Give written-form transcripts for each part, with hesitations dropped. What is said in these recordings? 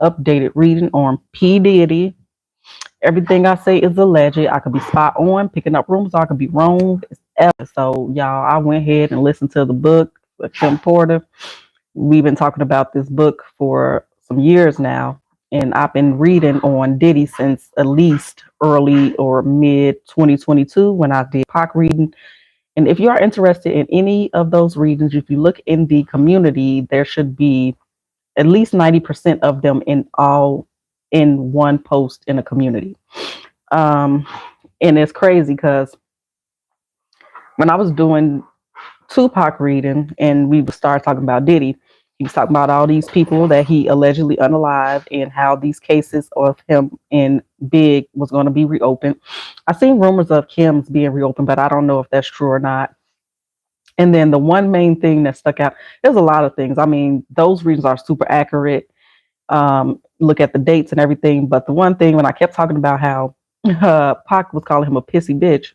updated reading on P. Diddy. Everything I say is alleged. I could be spot on, picking up rumors, or I could be wrong. It's ever. So, y'all, I went ahead and listened to the book with Kim Porter. We've been talking about this book for some years now, and I've been reading on Diddy since at least early or mid 2022 when I did POC reading. And if you are interested in any of those readings, if you look in the community, there should be at least 90% of them in one post in a community. Um, and it's crazy because when I was doing Tupac reading and we would start talking about Diddy, he was talking about all these people that he allegedly unalived and how these cases of him and Big was going to be reopened. I've seen rumors of Kim's being reopened, but I don't know if that's true or not. And then the one main thing that stuck out, there's a lot of things. I mean, those readings are super accurate. Look at the dates and everything. But the one thing when I kept talking about how Pac was calling him a pissy bitch,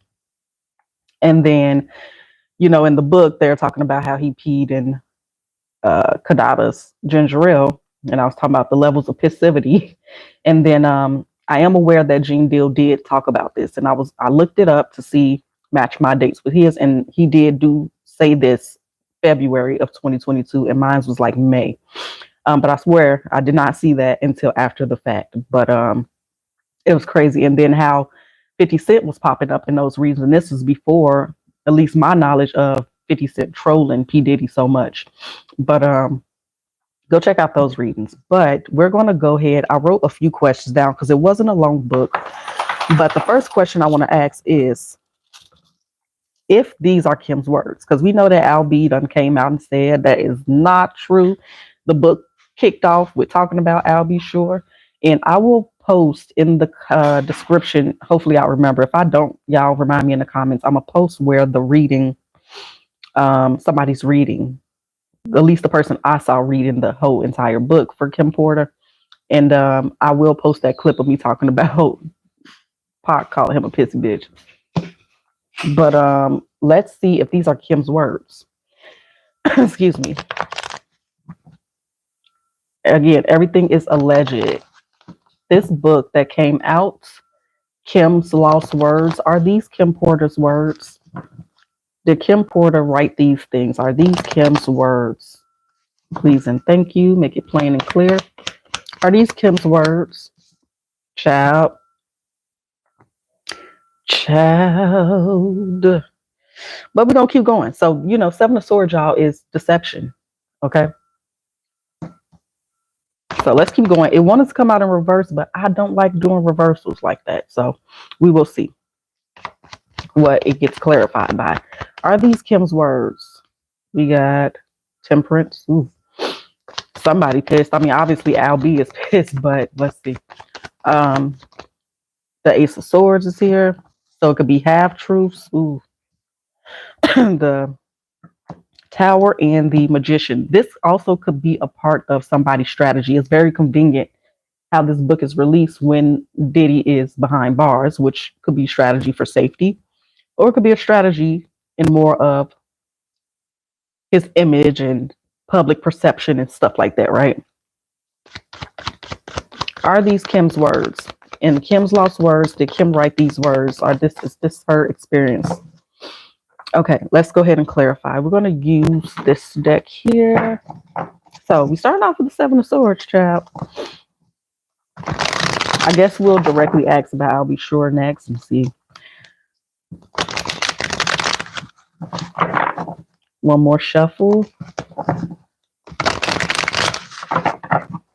and then in the book they're talking about how he peed in Kadada's ginger ale, and I was talking about the levels of passivity. And then I am aware that Gene Deal did talk about this, and I looked it up to see match my dates with his, and he did do say this February of 2022, and mine was like May. But I swear I did not see that until after the fact. But it was crazy. And then how 50 Cent was popping up in those reasons. And this was before, at least my knowledge of 50 Cent trolling P. Diddy so much. But go check out those readings. But we're going to go ahead. I wrote a few questions down because it wasn't a long book. But the first question I want to ask is, if these are Kim's words, because we know that Al B done came out and said that is not true. The book kicked off with talking about Al B Sure, and I will post in the description. Hopefully, I'll remember. If I don't, y'all remind me in the comments. I'm gonna post where the reading, somebody's reading, at least the person I saw reading the whole entire book for Kim Porter, and I will post that clip of me talking about Pac calling him a pissy bitch. But let's see if these are Kim's words. Excuse me. Again, everything is alleged. This book that came out, Kim's Lost Words, are these Kim Porter's words? Did Kim Porter write these things? Are these Kim's words? Please and thank you. Make it plain and clear. Are these Kim's words? Child. Child. But we're going to keep going. So, Seven of Swords, y'all, is deception. Okay? So let's keep going. It wanted to come out in reverse, but I don't like doing reversals like that. So we will see what it gets clarified by. Are these Kim's words? We got temperance. Ooh. Somebody pissed. I mean, obviously Al B is pissed, but let's see. The Ace of Swords is here. So it could be half truths. Ooh. The Tower and the Magician. This also could be a part of somebody's strategy. It's very convenient how this book is released when Diddy is behind bars, which could be strategy for safety, or it could be a strategy in more of his image and public perception and stuff like that, right? Are these Kim's words? In Kim's Lost Words, did Kim write these words? Is this her experience? Okay, let's go ahead and clarify. We're going to use this deck here. So we start off with the Seven of Swords, child. I guess we'll directly ask about I'll Be Sure next and see. One more shuffle.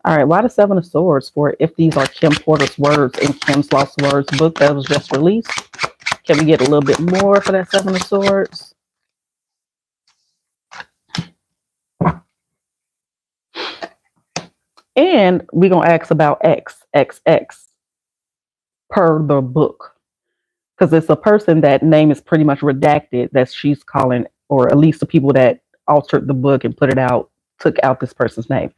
All right, why the Seven of Swords for if these are Kim Porter's words in Kim's Lost Words book that was just released? Can we get a little bit more for that Seven of Swords? And we're going to ask about XXX per the book. Because it's a person that name is pretty much redacted that she's calling, or at least the people that altered the book and put it out, took out this person's name.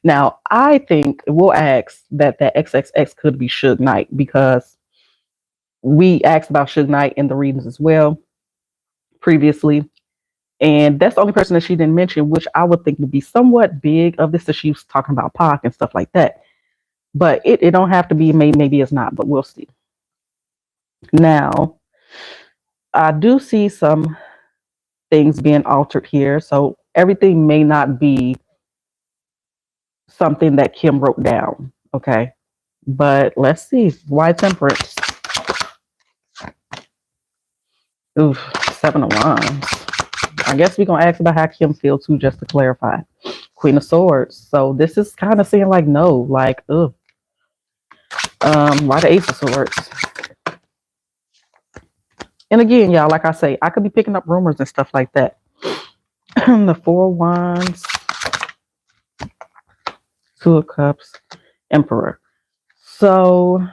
Now, I think we'll ask that XXX could be Suge Knight, because we asked about Suge Knight in the readings as well previously. And that's the only person that she didn't mention, which I would think would be somewhat big of this, that she was talking about Pac and stuff like that. But it don't have to be. Maybe it's not, but we'll see. Now, I do see some things being altered here, so everything may not be something that Kim wrote down. Okay, but let's see. Why temperance? Oof, 7 of Wands. I guess we're gonna ask about how Kim feels too, just to clarify. Queen of Swords. So this is kind of saying like no, like ugh. Why the Ace of Swords? And again, y'all, like I say, I could be picking up rumors and stuff like that. The 4 of Wands, 2 of Cups, Emperor. So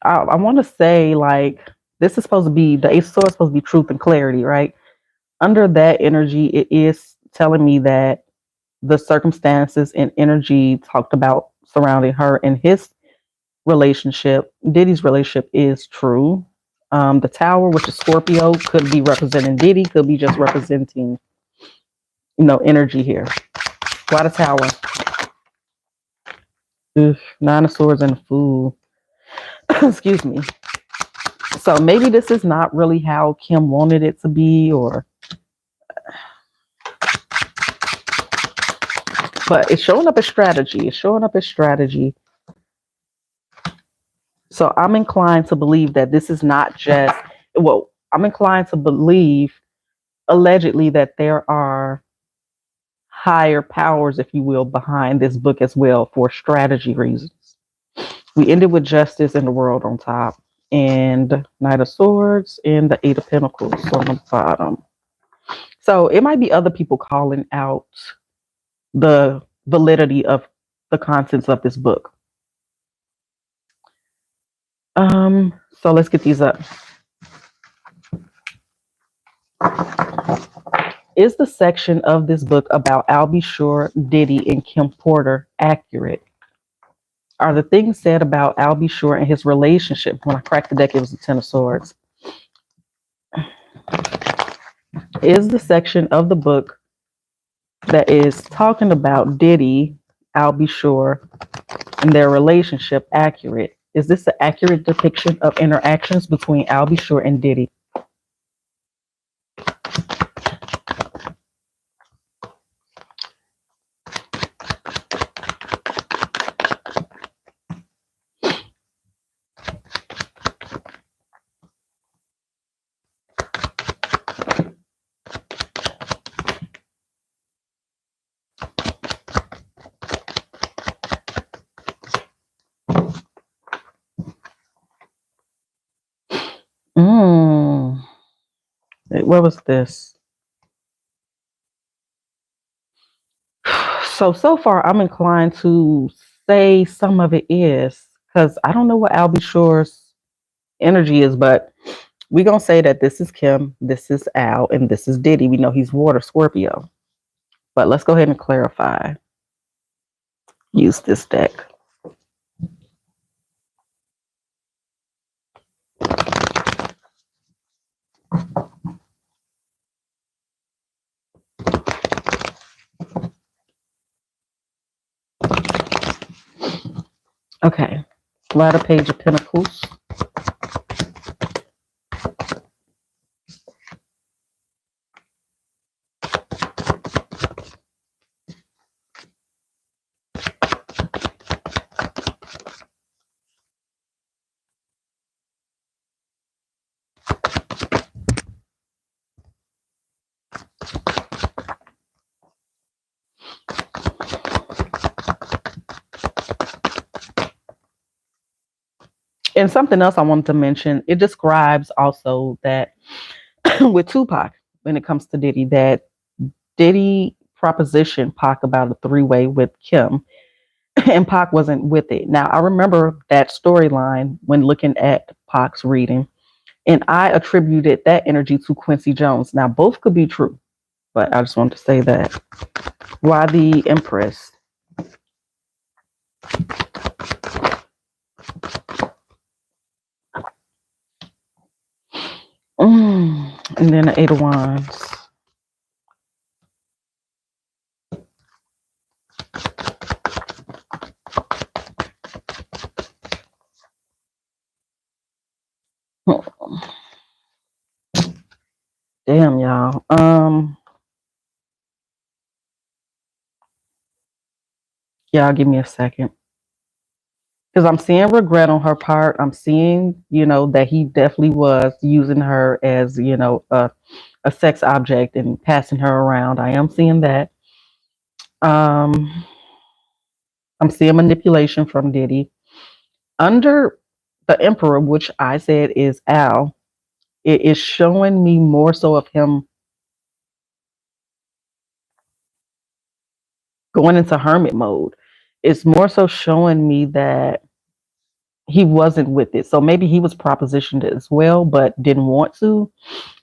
I want to say like this is supposed to be the Ace of Swords, supposed to be truth and clarity, right? Under that energy, it is telling me that the circumstances and energy talked about surrounding her and his relationship, Diddy's relationship, is true. The Tower, which is Scorpio, could be representing Diddy, could be just representing, energy here. Why the Tower? Oof, 9 of Swords and a Fool. Excuse me. So maybe this is not really how Kim wanted it to be, but it's showing up as strategy. It's showing up as strategy. So I'm inclined to believe that this is not just, well, I'm inclined to believe allegedly that there are higher powers, if you will, behind this book as well for strategy reasons. We ended with Justice and the World on top, and Knight of Swords and the 8 of Pentacles on the bottom. So it might be other people calling out the validity of the contents of this book. So let's get these up. Is the section of this book about Albie Shore, Diddy, and Kim Porter accurate? Are the things said about Albie Shore and his relationship? When I cracked the deck, it was the 10 of Swords. Is the section of the book that is talking about Diddy, Albie Shore, and their relationship accurate? Is this an accurate depiction of interactions between Albie Shore and Diddy? What was this? So far, I'm inclined to say some of it is, because I don't know what Albie Shore's energy is, but we're going to say that this is Kim, this is Al, and this is Diddy. We know he's water Scorpio. But let's go ahead and clarify. Use this deck. Okay. Latter Page of Pentacles. And something else I wanted to mention, it describes also that with Tupac, when it comes to Diddy, that Diddy propositioned Pac about a 3-way with Kim, and Pac wasn't with it. Now, I remember that storyline when looking at Pac's reading, and I attributed that energy to Quincy Jones. Now, both could be true, but I just wanted to say that. Why the Empress? And then the 8 of Wands. Damn, y'all. Y'all give me a second. Because I'm seeing regret on her part. I'm seeing, that he definitely was using her as, a sex object and passing her around. I am seeing that. Um, I'm seeing manipulation from Diddy. Under the Emperor, which I said is Al, it is showing me more so of him going into hermit mode. It's more so showing me that he wasn't with it. So maybe he was propositioned as well, but didn't want to.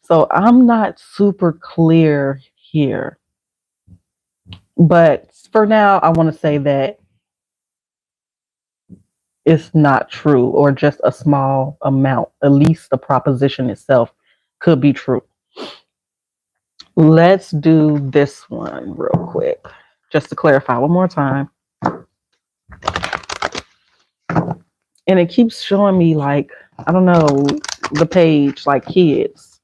So I'm not super clear here. But for now, I want to say that it's not true or just a small amount. At least the proposition itself could be true. Let's do this one real quick, just to clarify one more time. And it keeps showing me, like, I don't know, the page, like kids.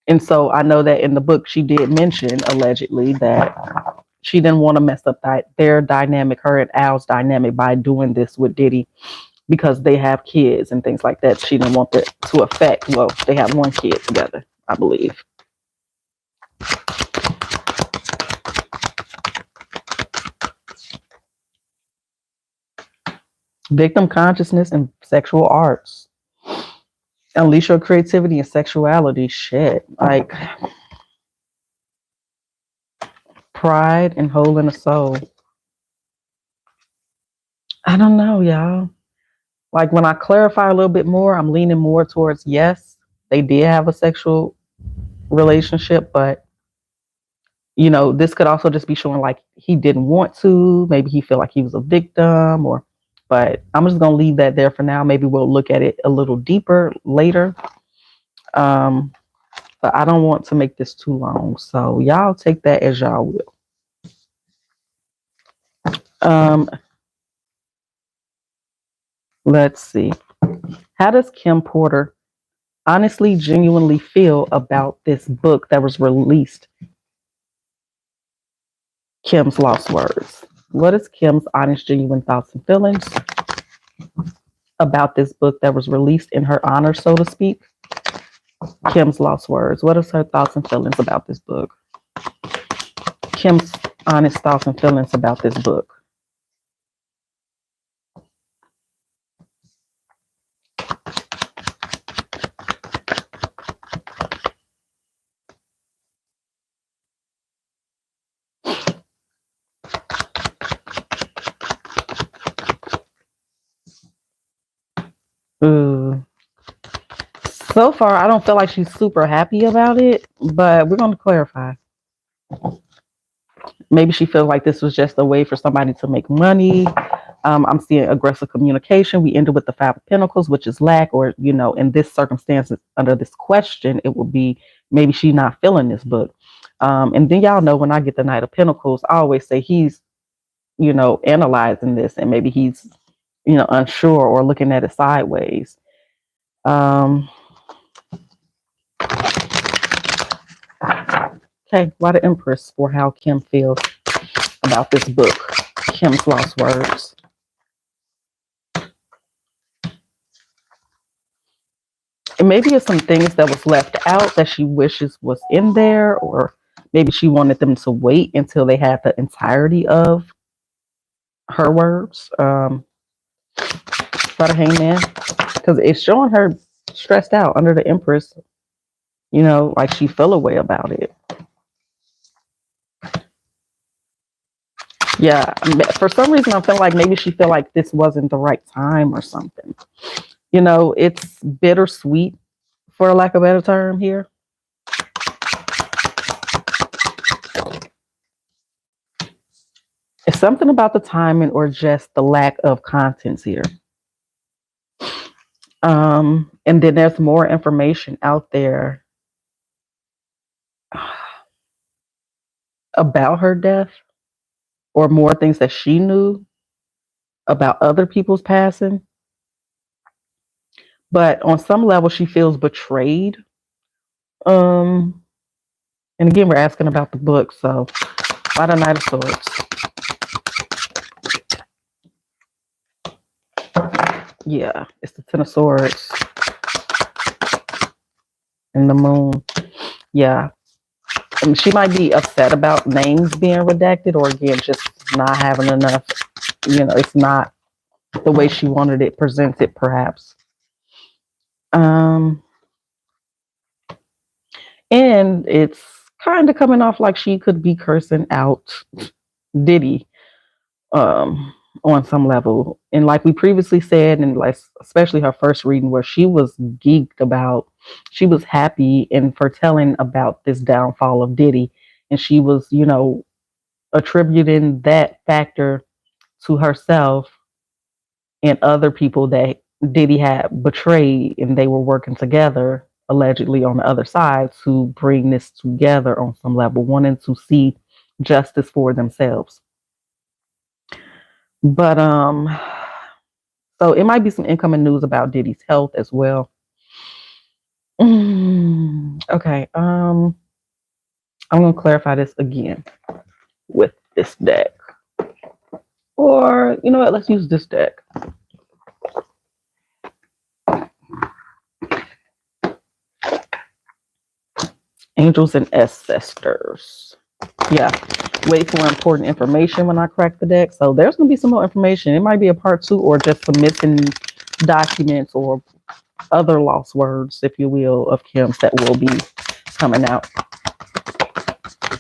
And so I know that in the book she did mention allegedly that she didn't want to mess up their dynamic, her and Al's dynamic, by doing this with Diddy because they have kids and things like that. She didn't want that to affect. Well, they have one kid together, I believe. Victim consciousness and sexual arts. Unleash your creativity and sexuality. Shit. Like pride and holding a soul. I don't know, y'all. Like when I clarify a little bit more, I'm leaning more towards yes, they did have a sexual relationship, but this could also just be showing like he didn't want to. Maybe he felt like he was a victim, but I'm just gonna leave that there for now. Maybe we'll look at it a little deeper later. But I don't want to make this too long, so y'all take that as y'all will. Um, let's see. How does Kim Porter honestly, genuinely feel about this book that was released? Kim's Lost Words. What is Kim's honest, genuine thoughts and feelings about this book that was released in her honor, so to speak? Kim's Lost Words. What is her thoughts and feelings about this book? Kim's honest thoughts and feelings about this book. Ooh. So far, I don't feel like she's super happy about it, but we're going to clarify. Maybe she feels like this was just a way for somebody to make money. I'm seeing aggressive communication. We ended with the Five of Pentacles, which is lack, or, in this circumstance, under this question, it would be maybe she's not feeling this book. And then y'all know when I get the Knight of Pentacles, I always say he's, analyzing this and maybe he's, unsure or looking at it sideways. Okay, why the Empress for how Kim feels about this book, Kim's Lost Words. And maybe it's some things that was left out that she wishes was in there, or maybe she wanted them to wait until they had the entirety of her words. By the Hangman, because it's showing her stressed out under the Empress. Like she fell away about it. Yeah, for some reason I feel like maybe she felt like this wasn't the right time or something. It's bittersweet, for lack of a better term here. It's something about the timing or just the lack of contents here. And then there's more information out there about her death, or more things that she knew about other people's passing. But on some level, she feels betrayed. And again, we're asking about the book. So why the Knight of Swords? Yeah, it's the Ten of Swords and the Moon. Yeah. And she might be upset about names being redacted, or again, just not having enough. It's not the way she wanted it presented, perhaps. And it's kind of coming off like she could be cursing out Diddy on some level. And like we previously said, and like especially her first reading where she was geeked about, she was happy and foretelling about this downfall of Diddy. And she was, attributing that factor to herself and other people that Diddy had betrayed, and they were working together allegedly on the other side to bring this together on some level, wanting to see justice for themselves. But so it might be some incoming news about Diddy's health as well. Okay, I'm gonna clarify this again with this deck. Or you know what, let's use this deck. Angels and Ancestors. Yeah, wait for important information when I crack the deck. So there's going to be some more information. It might be a part 2 or just some missing documents or other lost words, if you will, of Kim's that will be coming out.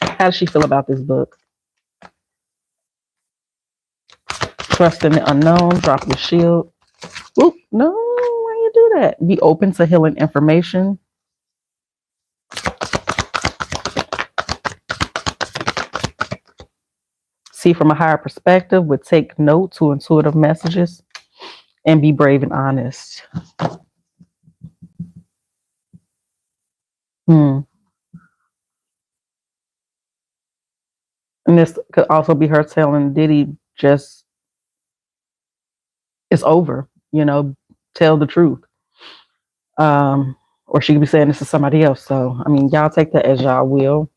How does she feel about this book? Trust in the unknown. Drop your shield. Oop, no, why you do that? Be open to healing information. See from a higher perspective, would take note to intuitive messages, and be brave and honest. And this could also be her telling Diddy just, it's over, tell the truth. Or she could be saying this to somebody else. So, I mean, y'all take that as y'all will.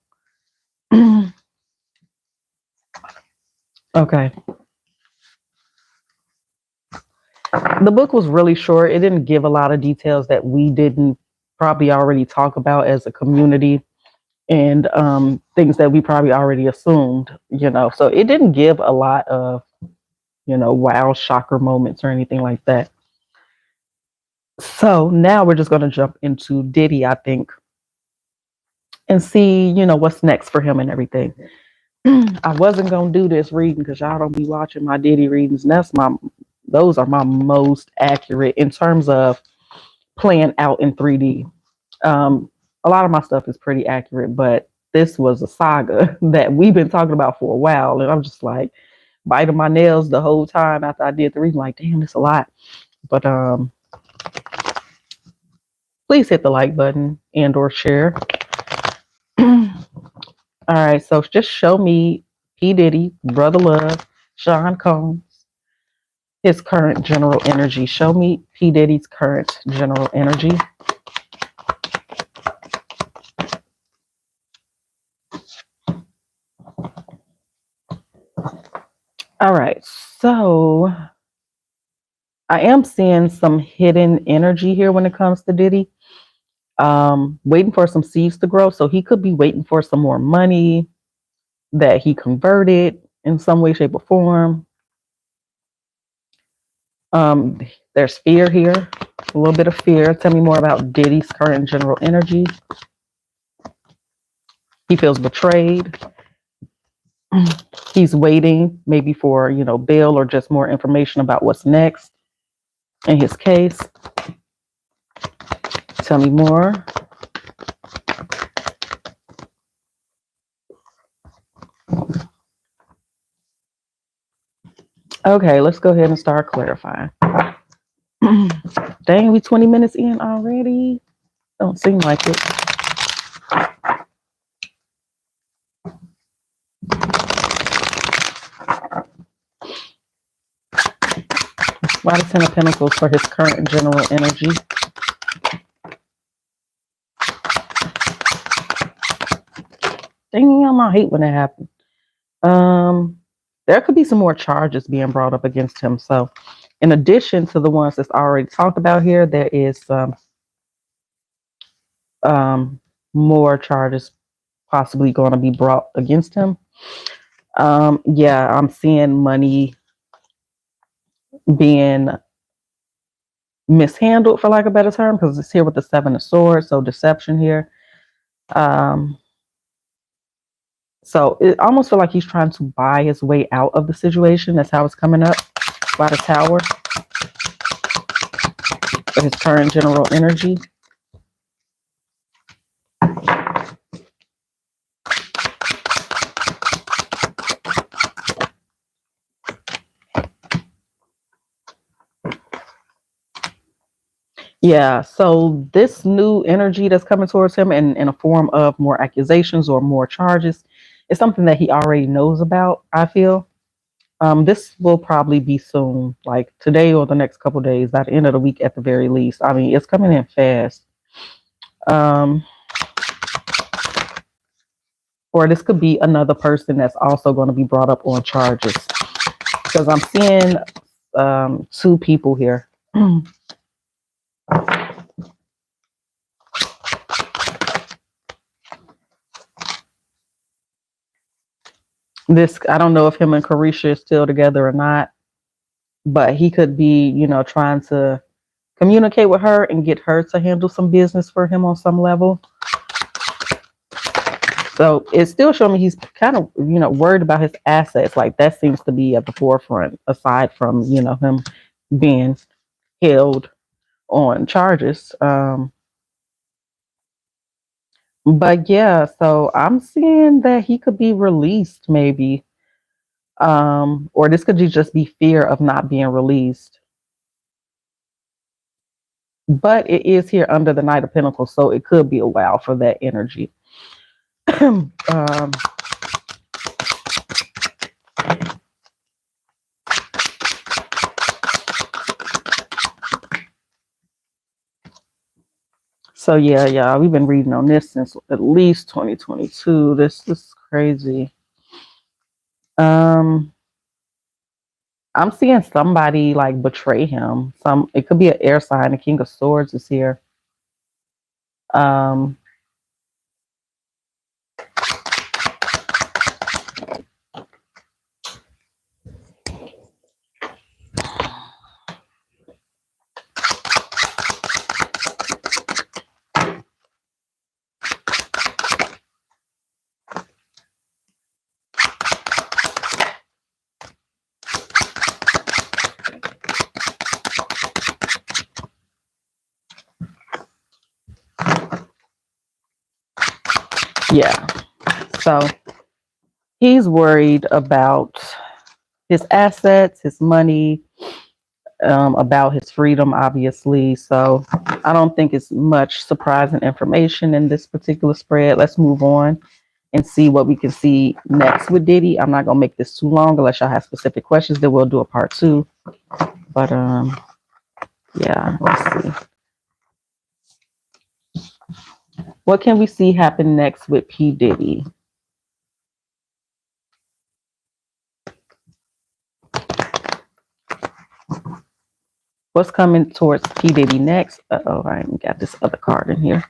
Okay. The book was really short. It didn't give a lot of details that we didn't probably already talk about as a community, and things that we probably already assumed, So it didn't give a lot of, wow, shocker moments or anything like that. So now we're just going to jump into Diddy, I think, and see, what's next for him and everything. I wasn't going to do this reading because y'all don't be watching my Diddy readings. And those are my most accurate in terms of playing out in 3D. A lot of my stuff is pretty accurate, but this was a saga that we've been talking about for a while. And I'm just like biting my nails the whole time after I did the reading, like, damn, it's a lot. But please hit the like button and or share. All right, so just show me P. Diddy, Brother Love, Sean Combs, his current general energy. Show me P. Diddy's current general energy. All right, so I am seeing some hidden energy here when it comes to Diddy. Waiting for some seeds to grow. So he could be waiting for some more money that he converted in some way, shape, or form. There's fear here, a little bit of fear. Tell me more about Diddy's current general energy. He feels betrayed. He's waiting maybe for, bail or just more information about what's next in his case. Tell me more. Okay, let's go ahead and start clarifying. Dang, we 20 minutes in already? Don't seem like it. Why the 10 of Pentacles for his current general energy? Damn, I hate when that happens. Um, there could be some more charges being brought up against him. So, in addition to the ones that's already talked about here, there is some more charges possibly going to be brought against him. Yeah, I'm seeing money being mishandled, for lack of a better term, because it's here with the Seven of Swords, so deception here. Um, so it almost feel like he's trying to buy his way out of the situation. That's how it's coming up by the Tower for his current general energy. Yeah, so this new energy that's coming towards him in a form of more accusations or more charges is something that he already knows about, I feel. This will probably be soon, like today or the next couple days, by the end of the week at the very least. I mean, it's coming in fast. Or this could be another person that's also going to be brought up on charges. Because I'm seeing two people here. This, I don't know if him and Carisha is still together or not, but he could be, trying to communicate with her and get her to handle some business for him on some level. So it's still showing me he's kind of, worried about his assets. Like that seems to be at the forefront, aside from, him being held on charges. But yeah, so I'm seeing that he could be released maybe. Or this could just be fear of not being released. But it is here under the Knight of Pentacles, so it could be a while for that energy. So yeah, we've been reading on this since at least 2022. This is crazy. I'm seeing somebody like betray him. It could be an air sign. The King of Swords is here. Yeah. So he's worried about his assets, his money, about his freedom, obviously. So I don't think it's much surprising information in this particular spread. Let's move on and see what we can see next with Diddy. I'm not gonna make this too long unless y'all have specific questions. Then we'll do a part 2. But yeah, let's see. What can we see happen next with P. Diddy? What's coming towards P. Diddy next? I ain't got this other card in here.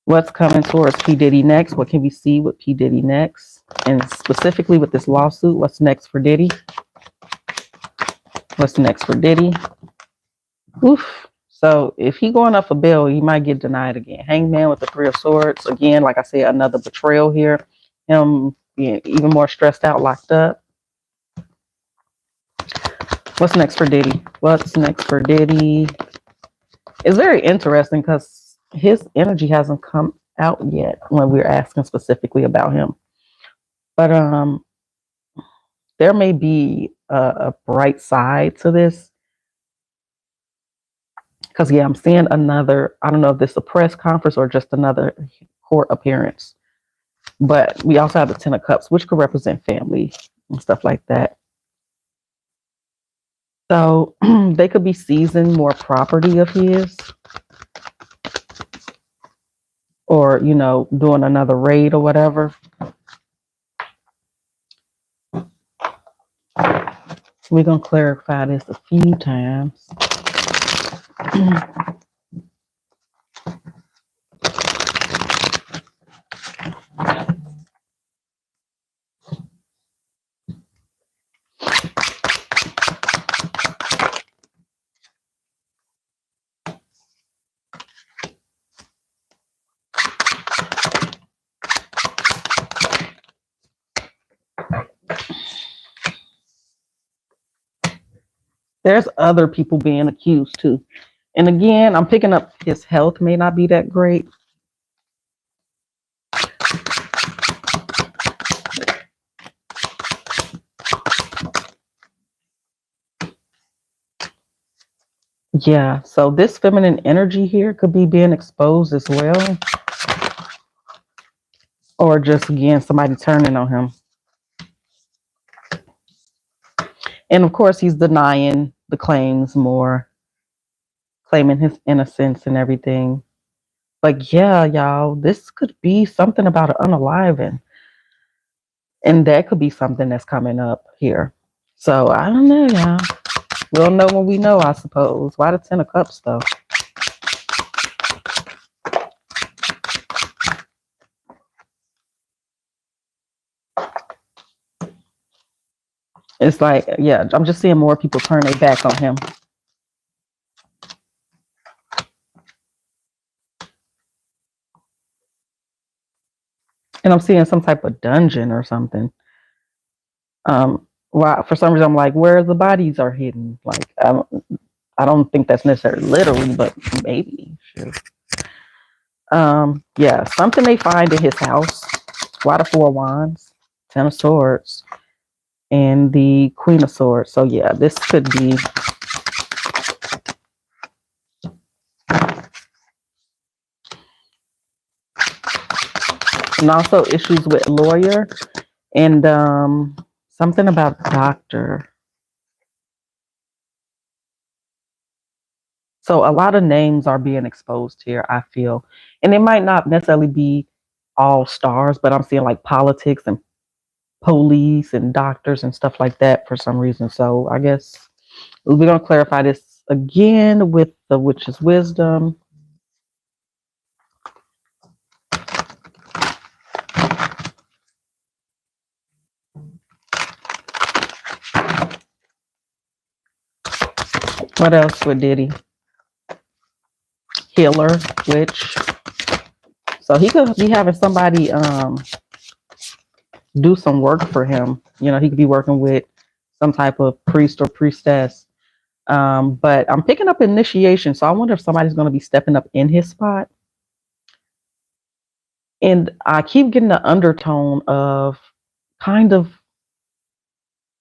What's coming towards P. Diddy next? What can we see with P. Diddy next? And specifically with this lawsuit, what's next for Diddy? What's next for Diddy? Oof. So if he going up for bail, he might get denied again. Hangman with the Three of Swords. Again, like I said, another betrayal here. Him being even more stressed out, locked up. What's next for Diddy? What's next for Diddy? It's very interesting because his energy hasn't come out yet when we're asking specifically about him. But there may be a bright side to this. Because, yeah, I'm seeing another, I don't know if this is a press conference or just another court appearance. But we also have the Ten of Cups, which could represent family and stuff like that. So they could be seizing more property of his. or, doing another raid or whatever. We're going to clarify this a few times. There's other people being accused too. And again, I'm picking up his health may not be that great. Yeah, so this feminine energy here could be being exposed as well. Or just, again, somebody turning on him. And of course, he's denying the claims more, claiming his innocence and everything. But yeah, y'all, this could be something about an unaliving. And that could be something that's coming up here. So I don't know, y'all. We'll know when we know, I suppose. Why the 10 of Cups, though? It's like, yeah, I'm just seeing more people turn their back on him. And I'm seeing some type of dungeon or something. Why, for some reason, I'm like, where the bodies are hidden? Like, I don't think that's necessarily literally, but maybe. Sure. Yeah, something they find in his house. Why the 4 of Wands, 10 of Swords, and the Queen of Swords. So yeah, this could be and also issues with lawyer and something about doctor. So a lot of names are being exposed here, I feel. And it might not necessarily be all stars, but I'm seeing like politics and police and doctors and stuff like that for some reason. So I guess we're going to clarify this again with the Witch's Wisdom. What else with Diddy? Healer, witch. So he could be having somebody do some work for him. He could be working with some type of priest or priestess. But I'm picking up initiation. So I wonder if somebody's going to be stepping up in his spot. And I keep getting the undertone of kind of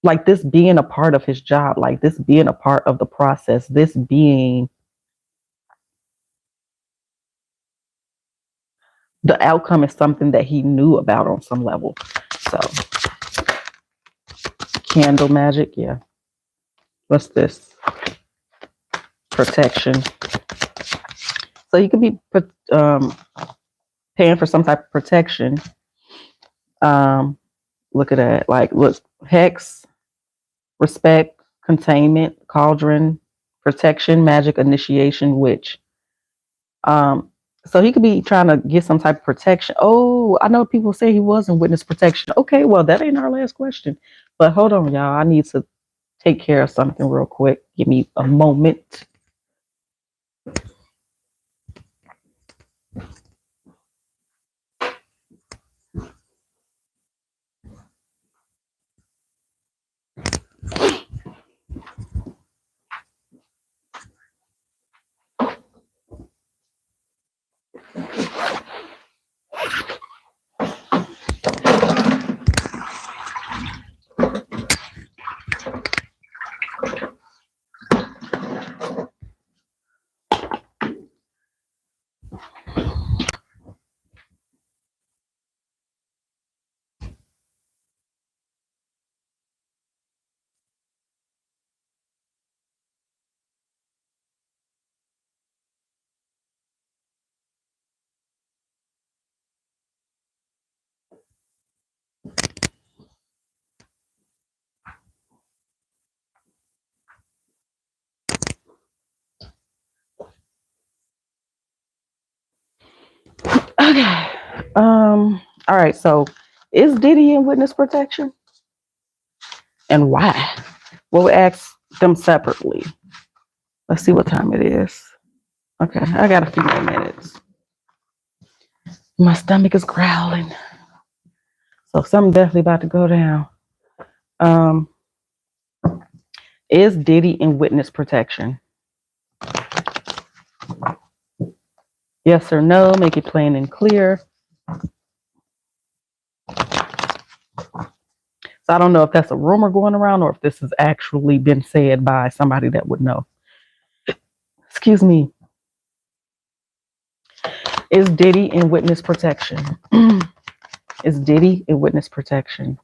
like this being a part of his job, like this being a part of the process, this being the outcome is something that he knew about on some level. So candle magic, yeah. What's this? Protection. So you could be paying for some type of protection. Look at that. Like, look, hex, respect, containment, cauldron, protection, magic, initiation, witch. So he could be trying to get some type of protection. Oh, I know people say he was in witness protection. Okay, well, that ain't our last question. But hold on, y'all. I need to take care of something real quick. Give me a moment. Okay. All right. So, is Diddy in witness protection, and why? We'll ask them separately. Let's see what time it is. Okay, I got a few more minutes. My stomach is growling, so something definitely about to go down. Um, is Diddy in witness protection? Yes or no? Make it plain and clear. So I don't know if that's a rumor going around or if this has actually been said by somebody that would know. Excuse me. Is Diddy in witness protection? Is Diddy in witness protection?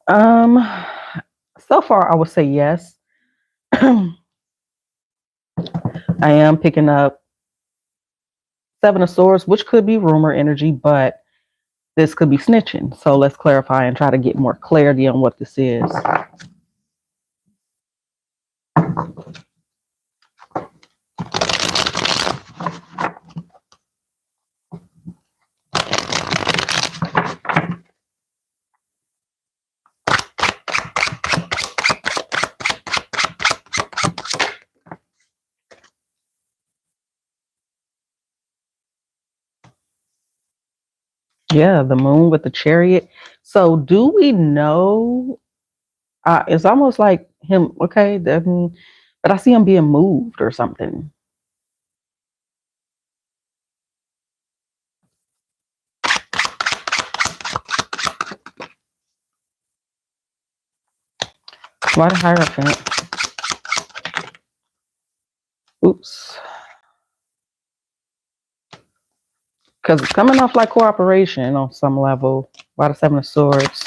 Um, so far I would say yes. I am picking up Seven of Swords, which could be rumor energy, but this could be snitching. So let's clarify and try to get more clarity on what this is. Yeah, the moon with the chariot. So do we know? It's almost like him. Okay, but I see him being moved or something. Why the Hierophant? Oops. Because it's coming off like cooperation on some level. Why the Seven of Swords?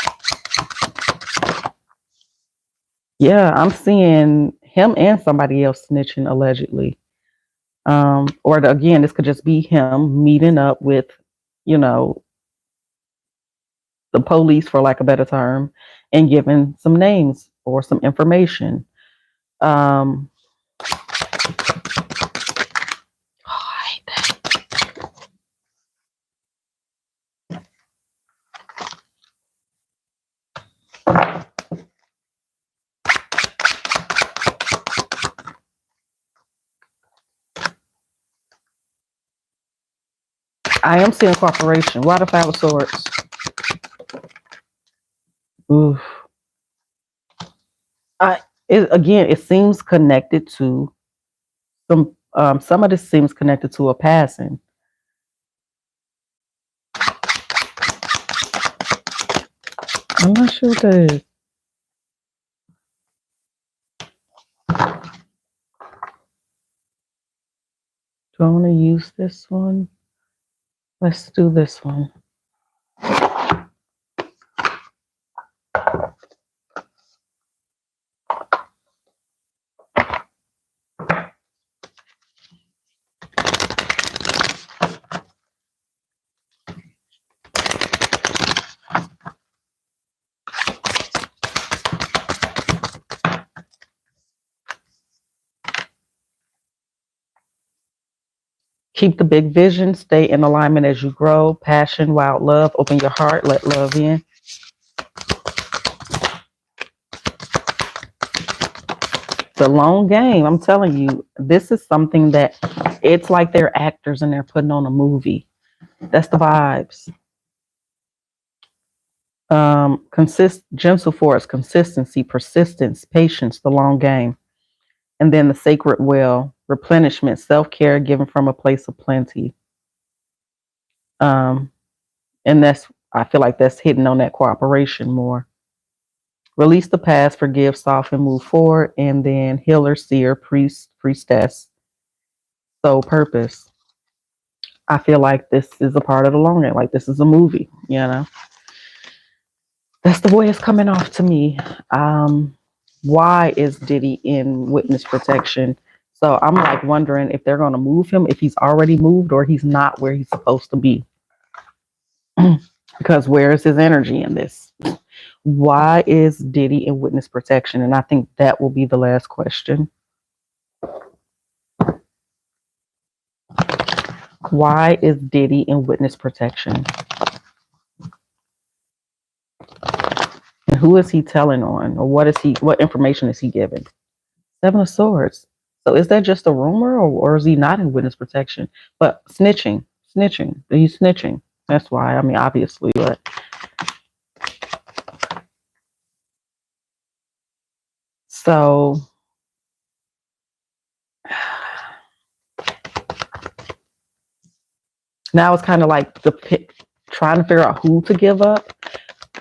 Yeah, I'm seeing him and somebody else snitching allegedly. Again, this could just be him meeting up with, you know, the police, for lack of a better term, and giving some names or some information. Um, I am seeing cooperation. Why the Five of Swords? Oof. Again, it seems connected to some of this seems connected to a passing. I'm not sure what that is. Do I want to use this one? Let's do this one. Keep the big vision. Stay in alignment as you grow. Passion, wild love. Open your heart. Let love in. The long game. I'm telling you, this is something that it's like they're actors and they're putting on a movie. That's the vibes. Gentle force, consistency, persistence, patience, the long game. And then the sacred well, replenishment, self-care given from a place of plenty. Um, and I feel like that's hitting on that cooperation more. Release the past, forgive, soften, move forward, and then healer, seer, priest, priestess, soul purpose. I feel like this is a part of the long game. Like this is a movie, you know. That's the way it's coming off to me. Why is Diddy in witness protection? So I'm like wondering if they're going to move him, if he's already moved or he's not where he's supposed to be. Because where is his energy in this? Why is Diddy in witness protection? And I think that will be the last question. Why is Diddy in witness protection? And who is he telling on? Or what information is he giving? Seven of Swords. So is that just a rumor or is he not in witness protection? But snitching. He's snitching. That's why. I mean, obviously, but so now it's kind of like trying to figure out who to give up,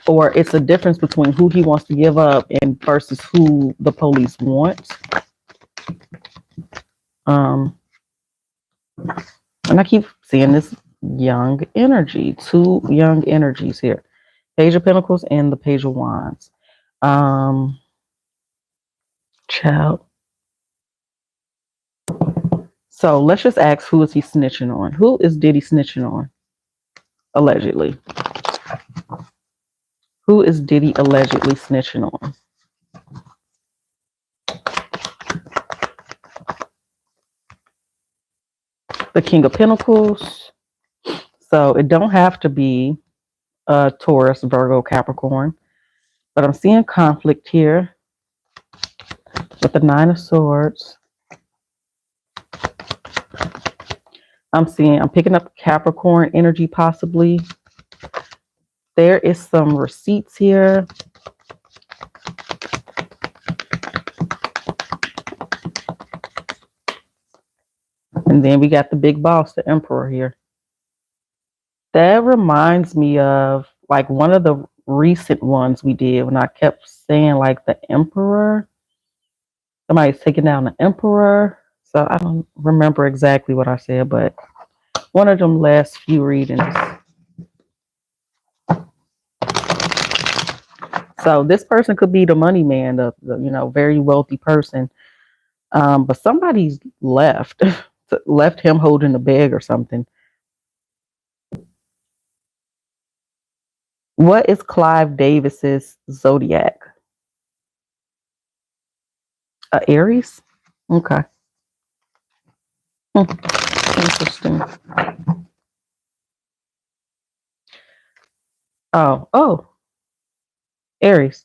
or it's a difference between who he wants to give up and versus who the police want. And I keep seeing this young energy, two young energies here. Page of Pentacles and the Page of Wands. Child. So let's just ask, who is he snitching on? Who is Diddy snitching on? Allegedly. Who is Diddy allegedly snitching on? The King of Pentacles. So it don't have to be Taurus, Virgo, Capricorn. But I'm seeing conflict here with the Nine of Swords. I'm picking up Capricorn energy possibly. There is some receipts here. And then we got the big boss, the Emperor here. That reminds me of like one of the recent ones we did when I kept saying like the Emperor. Somebody's taking down the Emperor. So I don't remember exactly what I said, but one of them last few readings. So this person could be the money man, the very wealthy person. But somebody's left him holding the bag or something. What is Clive Davis's zodiac? Aries? Okay. Interesting. Oh. Aries.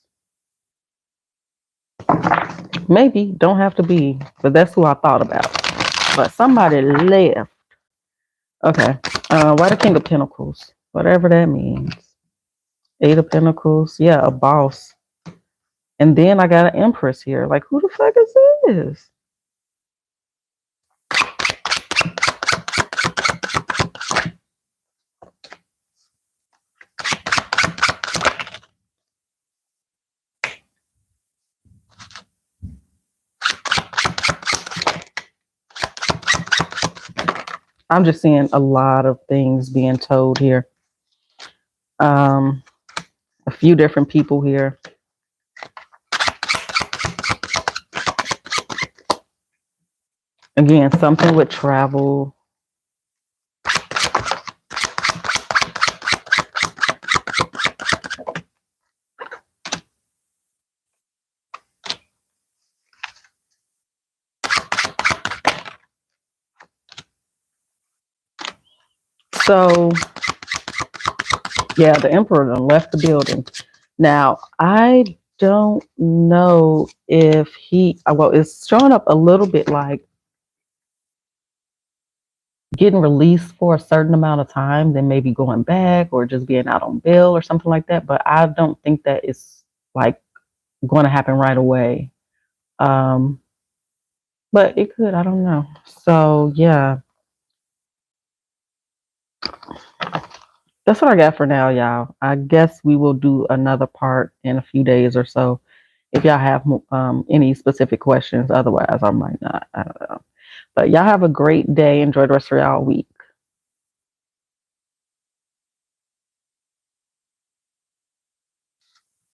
Maybe. Don't have to be. But that's who I thought about. But somebody left. Okay. Why the King of Pentacles? Whatever that means. Eight of Pentacles. Yeah, a boss. And then I got an Empress here. Like, who the fuck is this? I'm just seeing a lot of things being told here. A few different people here. Again, something with travel. So, yeah, the Emperor done left the building. Now, I don't know if it's showing up a little bit like getting released for a certain amount of time, then maybe going back or just being out on bail or something like that. But I don't think that is like going to happen right away. But it could, I don't know. So, yeah. That's what I got for now, y'all. I guess we will do another part in a few days or so. If y'all have any specific questions, otherwise I might not. I don't know. But y'all have a great day. Enjoy the rest of y'all week.